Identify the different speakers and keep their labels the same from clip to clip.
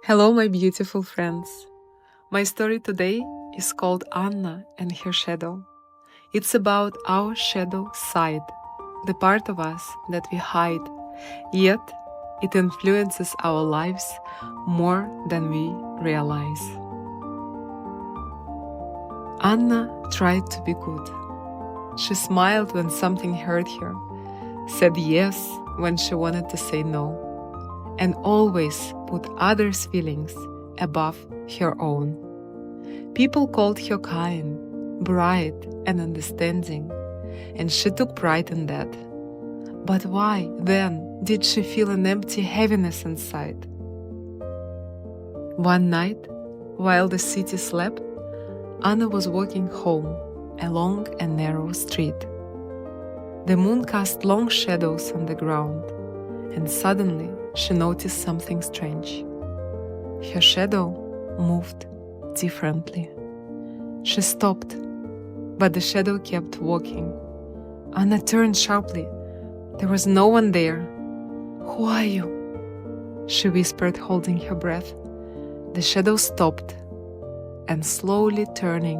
Speaker 1: Hello, my beautiful friends. My story today is called Anna and Her Shadow. It's about our shadow side, the part of us that we hide, yet it influences our lives more than we realize. Anna tried to be good. She smiled when something hurt her, said yes when she wanted to say no, and always put others' feelings above her own. People called her kind, bright, and understanding, and she took pride in that. But why, then, did she feel an empty heaviness inside? One night, while the city slept, Anna was walking home along a narrow street. The moon cast long shadows on the ground, and suddenly she noticed something strange. Her shadow moved differently. She stopped, but the shadow kept walking. Anna turned sharply. There was no one there. "Who are you?" she whispered, holding her breath. The shadow stopped and, slowly turning,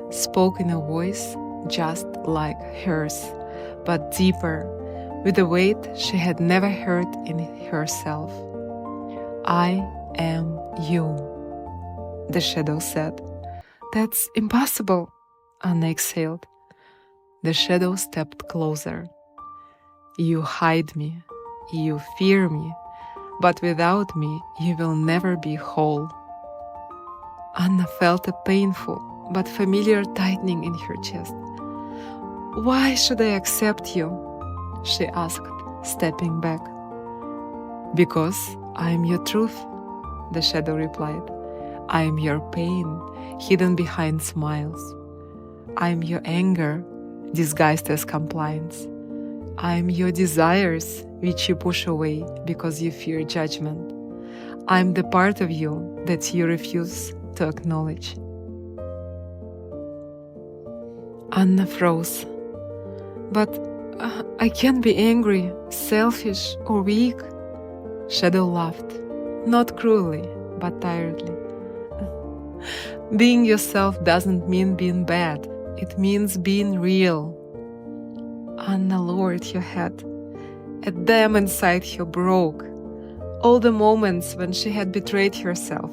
Speaker 1: spoke in a voice just like hers, but deeper, with a weight she had never heard in herself. "I am you," the shadow said. "That's impossible," Anna exhaled. The shadow stepped closer. "You hide me, you fear me, but without me you will never be whole." Anna felt a painful but familiar tightening in her chest. "Why should I accept you?" she asked, stepping back. "Because I am your truth," the shadow replied. "I am your pain, hidden behind smiles. I am your anger, disguised as compliance. I am your desires, which you push away because you fear judgment. I am the part of you that you refuse to acknowledge." Anna froze. "But I can't be angry, selfish, or weak." Shadow laughed, not cruelly, but tiredly. "Being yourself doesn't mean being bad. It means being real." Anna lowered her head. A dam inside her broke. All the moments when she had betrayed herself,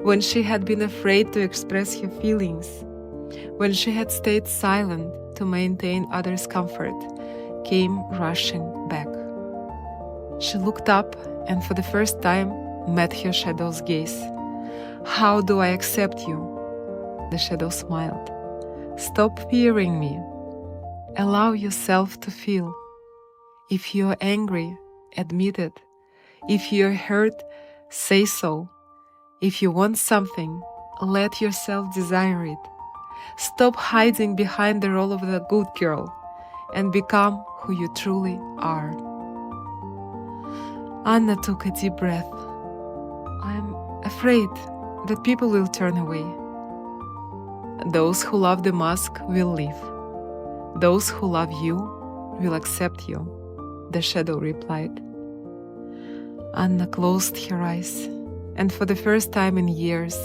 Speaker 1: when she had been afraid to express her feelings, when she had stayed silent to maintain others' comfort, came rushing back. She looked up and for the first time met her shadow's gaze. "How do I accept you?" The shadow smiled. "Stop fearing me. Allow yourself to feel. If you're angry, admit it. If you're hurt, say so. If you want something, let yourself desire it. Stop hiding behind the role of the good girl and become who you truly are." Anna took a deep breath. "I'm afraid that people will turn away. Those who love the mask will leave. Those who love you will accept you," the shadow replied. Anna closed her eyes, and for the first time in years,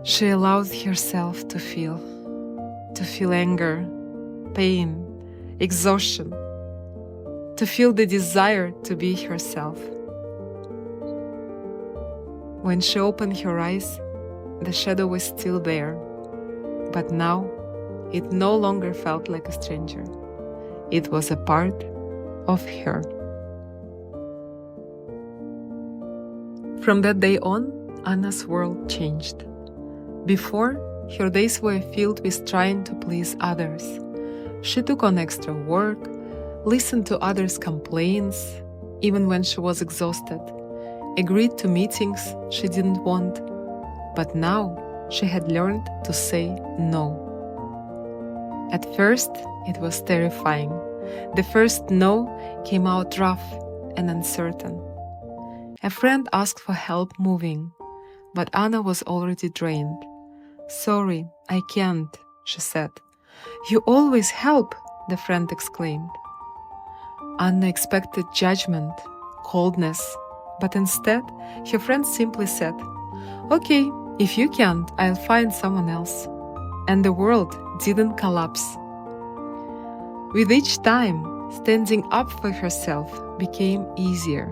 Speaker 1: she allowed herself to feel anger, pain, exhaustion, to feel the desire to be herself. When she opened her eyes, the shadow was still there, but now it no longer felt like a stranger. It was a part of her. From that day on, Anna's world changed. Before, her days were filled with trying to please others. She took on extra work, listened to others' complaints, even when she was exhausted, agreed to meetings she didn't want. But now she had learned to say no. At first, it was terrifying. The first no came out rough and uncertain. A friend asked for help moving, but Anna was already drained. "Sorry, I can't," she said. "You always help," the friend exclaimed. Anna expected judgment, coldness, But instead, her friend simply said, "Okay, if you can't, I'll find someone else." And the world didn't collapse. With each time, standing up for herself became easier.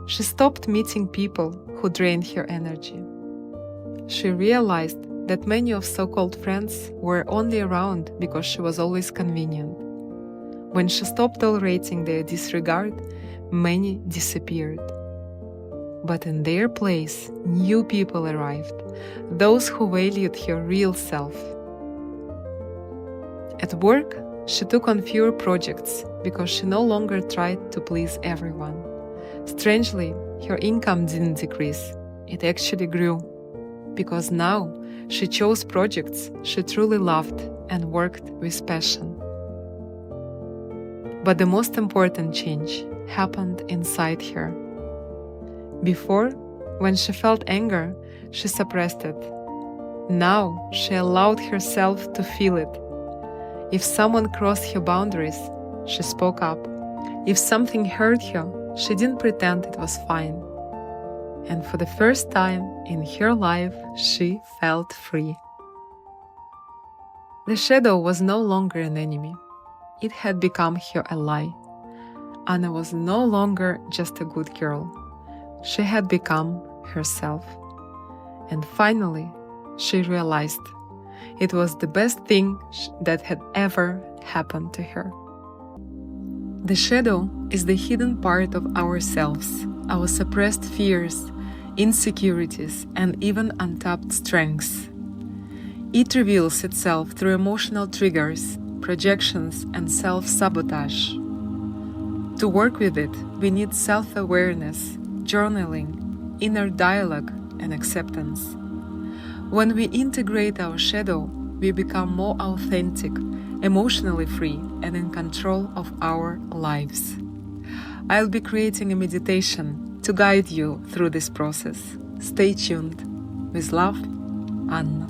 Speaker 1: She stopped meeting people who drained her energy. She realized that many of so-called friends were only around because she was always convenient. When she stopped tolerating their disregard, many disappeared. But in their place, new people arrived, those who valued her real self. At work, she took on fewer projects because she no longer tried to please everyone. Strangely, her income didn't decrease, it actually grew, because now she chose projects she truly loved and worked with passion. But the most important change happened inside her. Before, when she felt anger, she suppressed it. Now she allowed herself to feel it. If someone crossed her boundaries, she spoke up. If something hurt her, she didn't pretend it was fine. And for the first time in her life, she felt free. The shadow was no longer an enemy. It had become her ally. Anna was no longer just a good girl. She had become herself. And finally, she realized it was the best thing that had ever happened to her. The shadow is the hidden part of ourselves, our suppressed fears, insecurities, and even untapped strengths. It reveals itself through emotional triggers, projections, and self-sabotage. To work with it, we need self-awareness, journaling, inner dialogue, and acceptance. When we integrate our shadow, we become more authentic, emotionally free, and in control of our lives. I'll be creating a meditation to guide you through this process. Stay tuned. With love, Anna.